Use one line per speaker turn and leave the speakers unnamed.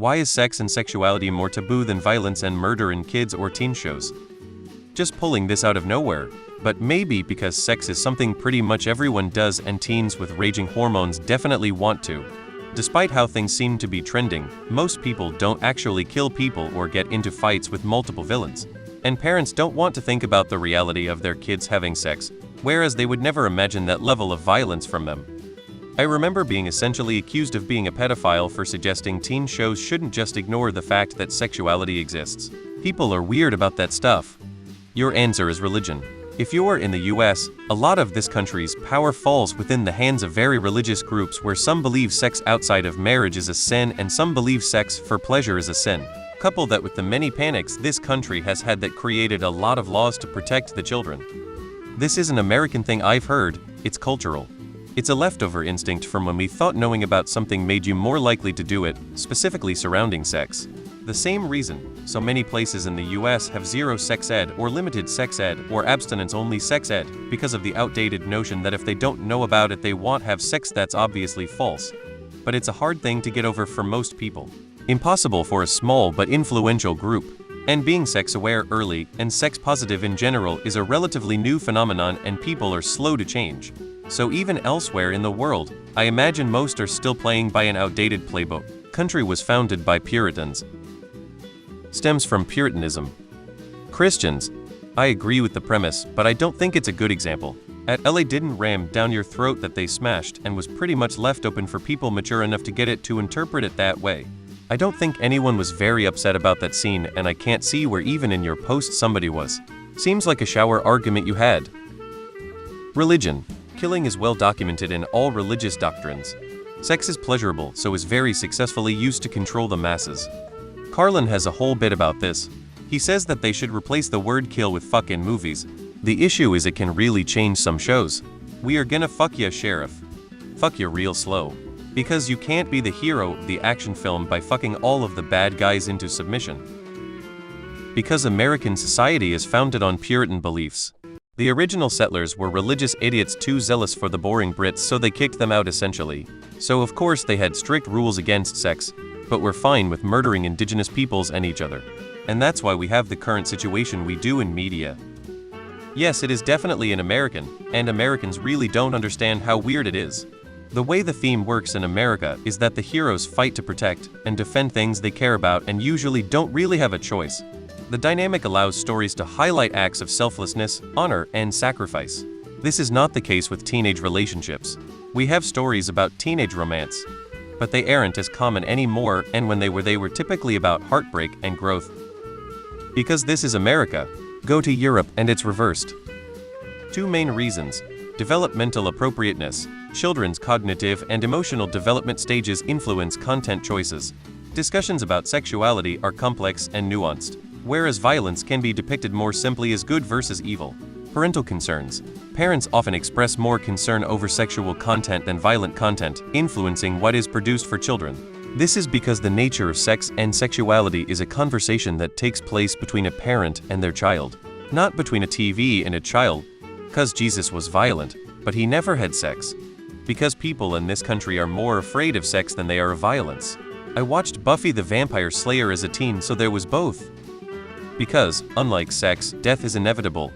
Why is sex and sexuality more taboo than violence and murder in kids or teen shows? Just pulling this out of nowhere, but maybe because sex is something pretty much everyone does and teens with raging hormones definitely want to. Despite how things seem to be trending, most people don't actually kill people or get into fights with multiple villains. And parents don't want to think about the reality of their kids having sex, whereas they would never imagine that level of violence from them. I remember being essentially accused of being a pedophile for suggesting teen shows shouldn't just ignore the fact that sexuality exists. People are weird about that stuff. Your answer is religion. If you're in the US, a lot of this country's power falls within the hands of very religious groups where some believe sex outside of marriage is a sin and some believe sex for pleasure is a sin. Couple that with the many panics this country has had that created a lot of laws to protect the children. This is an American thing I've heard, it's cultural. It's a leftover instinct from when we thought knowing about something made you more likely to do it, specifically surrounding sex. The same reason so many places in the US have zero sex ed or limited sex ed or abstinence-only sex ed, because of the outdated notion that if they don't know about it they won't have sex. That's obviously false. But it's a hard thing to get over for most people. Impossible for a small but influential group. And being sex-aware early and sex-positive in general is a relatively new phenomenon and people are slow to change. So even elsewhere in the world, I imagine most are still playing by an outdated playbook. Country was founded by Puritans. Stems from Puritanism. Christians. I agree with the premise, but I don't think it's a good example. At LA didn't ram down your throat that they smashed and was pretty much left open for people mature enough to get it to interpret it that way. I don't think anyone was very upset about that scene and I can't see where even in your post somebody was. Seems like a shower argument you had. Religion. Killing is well documented in all religious doctrines. Sex is pleasurable, so is very successfully used to control the masses. Carlin has a whole bit about this. He says that they should replace the word kill with fuck in movies. The issue is it can really change some shows. We are gonna fuck ya, sheriff. Fuck ya real slow. Because you can't be the hero of the action film by fucking all of the bad guys into submission. Because American society is founded on Puritan beliefs. The original settlers were religious idiots too zealous for the boring Brits, so they kicked them out essentially. So of course they had strict rules against sex, but were fine with murdering indigenous peoples and each other. And that's why we have the current situation we do in media. Yes, it is definitely an American, and Americans really don't understand how weird it is. The way the theme works in America is that the heroes fight to protect and defend things they care about and usually don't really have a choice. The dynamic allows stories to highlight acts of selflessness, honor, and sacrifice. This is not the case with teenage relationships. We have stories about teenage romance, but they aren't as common anymore, and when they were typically about heartbreak and growth. Because this is America. Go to Europe and it's reversed. Two main reasons: developmental appropriateness. Children's cognitive and emotional development stages influence content choices. Discussions about sexuality are complex and nuanced, whereas violence can be depicted more simply as good versus evil. Parental concerns. Parents often express more concern over sexual content than violent content, influencing what is produced for children. This is because the nature of sex and sexuality is a conversation that takes place between a parent and their child, not between a TV and a child. Because Jesus was violent, but he never had sex. Because people in this country are more afraid of sex than they are of violence. I watched Buffy the Vampire Slayer as a teen, so there was both. Because, unlike sex, death is inevitable,